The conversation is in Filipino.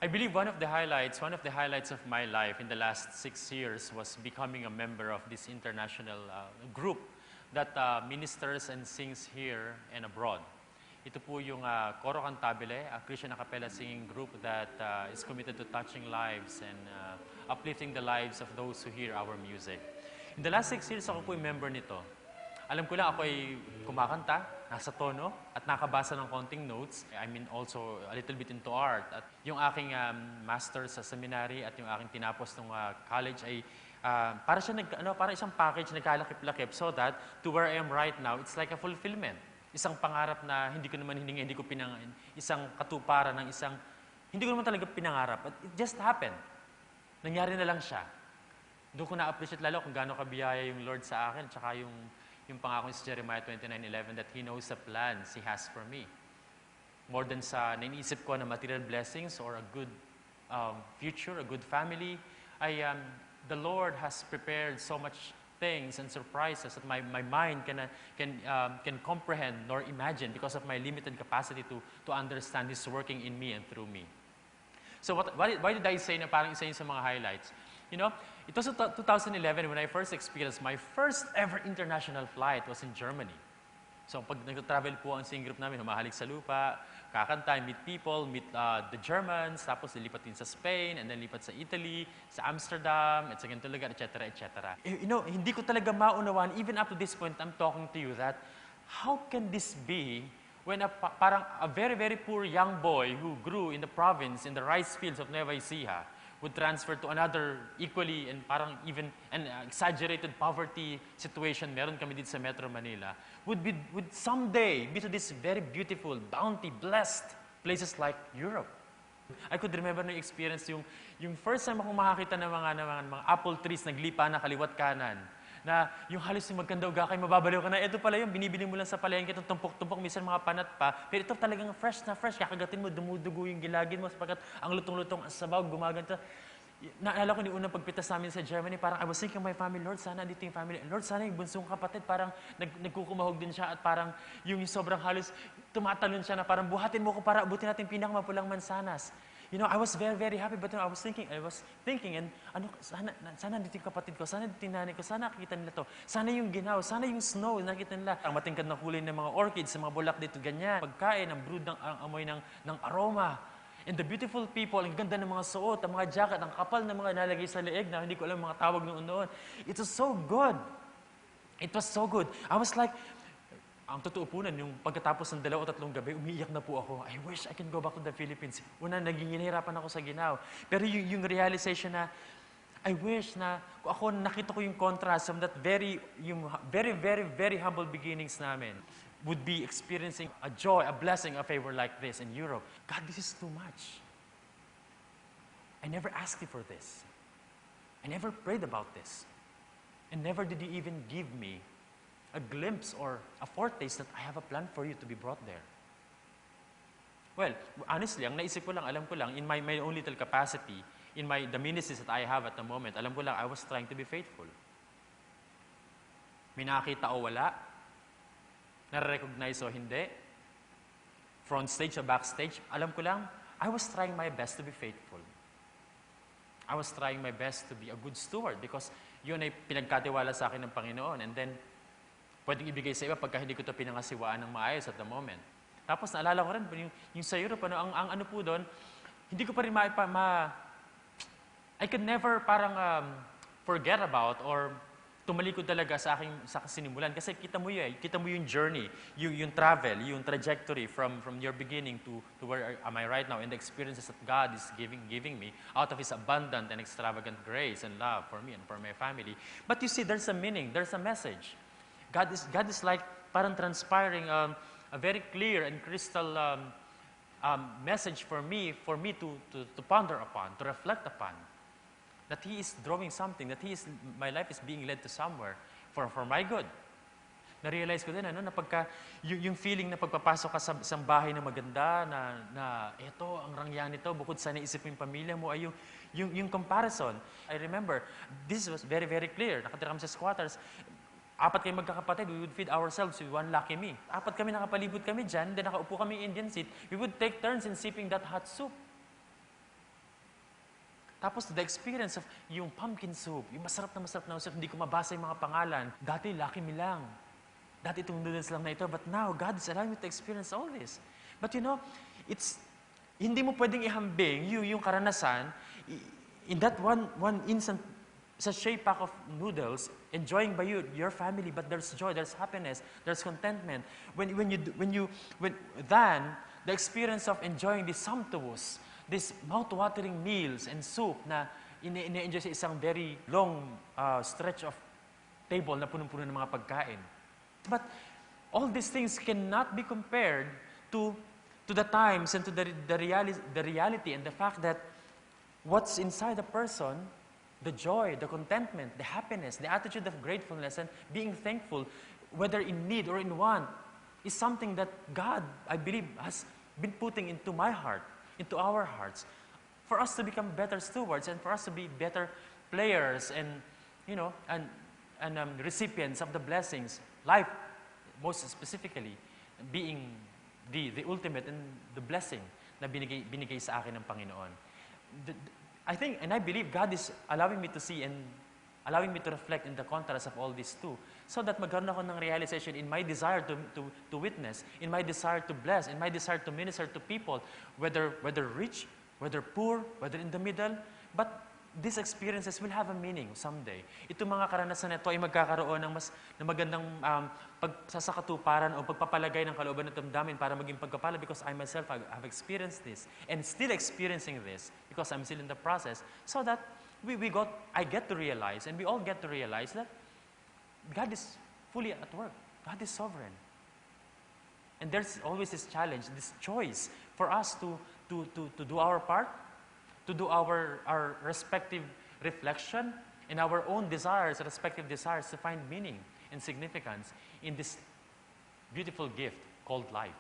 I believe one of the highlights of my life in the last 6 years was becoming a member of this international group that ministers and sings here and abroad. Ito po yung Coro Cantabile, a Christian a cappella singing group that is committed to touching lives and uplifting the lives of those who hear our music. In the last 6 years, ako po yung member nito. Alam ko lang ako ay kumakanta, nasa tono, at nakabasa ng konting notes. I mean also a little bit into art. At yung aking master's sa seminary at yung aking tinapos ng college ay para isang package nagkalakip-lakip so that to where I am right now, it's like a fulfillment. Isang pangarap na hindi ko naman hiningi, hindi ko pinangain. Isang katuparan ng hindi ko naman talaga pinangarap. But it just happened. Nangyari na lang siya. Doon ko na-appreciate lalo kung gaano kabiyaya yung Lord sa akin, tsaka yung pangako sa Jeremiah 29:11 that He knows the plans He has for me. More than sa naiisip ko na material blessings or a good future, a good family, the Lord has prepared so much things and surprises that my mind can comprehend nor imagine because of my limited capacity to understand His working in me and through me. So why did I say na parang isa yun sa mga highlights? You know, it was 2011 when I first experienced my first ever international flight was in Germany. So pag nag-travel po ang singing group namin, humahalik sa lupa, kakanta, meet people, meet the Germans, tapos lilipat din sa Spain, and then lipat sa Italy, sa Amsterdam, at sa ganito lugar, etc., etc. You know, hindi ko talaga maunawaan, even up to this point, I'm talking to you that, how can this be when parang a very, very poor young boy who grew in the province, in the rice fields of Nueva Ecija, would transfer to another equally and parang even an exaggerated poverty situation meron kami dito sa Metro Manila, would someday be to this very beautiful, bounty, blessed places like Europe. I could remember na experience yung first time akong makakita ng mga apple trees naglipa na kaliwat kanan, na yung halos yung magkandaw kay mababaliw ka na, ito pala yung binibili mo lang sa palengke, itong tumpok-tumpok, minsan mga panat pa, pero ito talagang fresh na fresh, kakagatin mo, dumudugo yung gilagin mo, sapagkat ang lutong-lutong sabaw, gumaganto. Naalala ko yung unang pagpitas namin sa Germany, parang I was thinking of my family, Lord, sana dito yung family. Lord, sana yung bunsong kapatid, parang nagkukumahog din siya at parang yung sobrang halos, tumatalon siya na parang buhatin mo ko para abutin natin pinakamapulang mansanas. You know, I was very, very happy, but I was thinking, and sana dito yung kapatid ko, sana dito yung nanay ko, sana nakikita nila to, sana yung ginaw, sana yung snow, nakita nila. Ang matingkad na kulay ng mga orchids, sa mga bulak dito, ganyan. Pagkain, ang brood, ang amoy ng aroma. And the beautiful people, ang ganda ng mga suot, ang mga jacket, ang kapal na mga nalagay sa leeg na hindi ko alam mga tawag noon. It was so good. It was so good. I was like, ang totoo po nun, yung pagkatapos ng 2 o 3 gabi, umiiyak na po ako. I wish I can go back to the Philippines. Una, naging hinahirapan ako sa ginaw. Pero yung realization na, I wish na, ako nakita ko yung contrast from that very, very, very humble beginnings namin, would be experiencing a joy, a blessing, a favor like this in Europe. God, this is too much. I never asked you for this. I never prayed about this. And never did you even give me a glimpse or a foretaste that I have a plan for you to be brought there. Well, honestly, ang naisip ko lang, alam ko lang, in my own little capacity, in the ministries that I have at the moment, alam ko lang, I was trying to be faithful. May nakakita o wala, nare-recognize o hindi, front stage o backstage, alam ko lang, I was trying my best to be faithful. I was trying my best to be a good steward because yun ay pinagkatiwala sa akin ng Panginoon. And then, pwedeng ibigay sa iba pagka hindi ko ito pinangasiwaan ng maayos at the moment. Tapos naalala ko rin, yung sa Europe, ang ano po doon, hindi ko pa rin I could never parang forget about or tumalikod talaga sa sinimulan. Kasi kita mo yung journey, yung travel, yung trajectory from your beginning to where am I right now, and the experiences that God is giving me out of His abundant and extravagant grace and love for me and for my family. But you see, there's a meaning, there's a message. God is like parang transpiring a very clear and crystal message for me to ponder upon, to reflect upon. That He is drawing something, that my life is being led to somewhere for my good. Na-realize ko din, na pagka, yung feeling na pagpapasok ka sa isang bahay na maganda, na eto, ang rangya nito, bukod sa naisip mo yung pamilya mo, ay yung comparison. I remember, this was very, very clear. Nakatira kami sa squatters. 4 kayo magkakapatid, we would feed ourselves with 1 lucky me. 4 kami, nakapalibot kami dyan, then nakaupo kami in Indian seat. We would take turns in sipping that hot soup. Tapos the experience of yung pumpkin soup, yung masarap na soup, hindi ko mabasa yung mga pangalan. Dati, Lucky Me lang. Dati itong noodles lang na ito. But now, God is allowing me to experience all this. But you know, hindi mo pwedeng ihambing yung karanasan in that one instant, sa shape pack of noodles, enjoying by your family, but there's joy, there's happiness, there's contentment. When then the experience of enjoying this sumptuous, this mouth-watering meals and soup na ine-enjoy sa isang very long stretch of table na punong-puno ng mga pagkain. But all these things cannot be compared to the times and to the reality and the fact that what's inside a person, the joy, the contentment, the happiness, the attitude of gratefulness and being thankful, whether in need or in want, is something that God, I believe, has been putting into my heart, into our hearts, for us to become better stewards and for us to be better players and, you know, and recipients of the blessings. Life, most specifically, being the ultimate and the blessing na binigay sa akin ng Panginoon. I think and I believe God is allowing me to see and allowing me to reflect in the contrast of all these two, so that magkaroon ako ng realization in my desire to witness, in my desire to bless, in my desire to minister to people, whether rich, whether poor, whether in the middle, but these experiences will have a meaning someday. Itong mga karanasan na ito ay magkakaroon ng magandang pagsasakatuparan o pagpapalagay ng kalooban ng damdamin para maging pagkapala, because I myself have experienced this and still experiencing this because I'm still in the process, so that I get to realize, and we all get to realize that God is fully at work. God is sovereign. And there's always this challenge, this choice for us to do our part, to do our respective reflection in our own desires, respective desires, to find meaning and significance in this beautiful gift called life.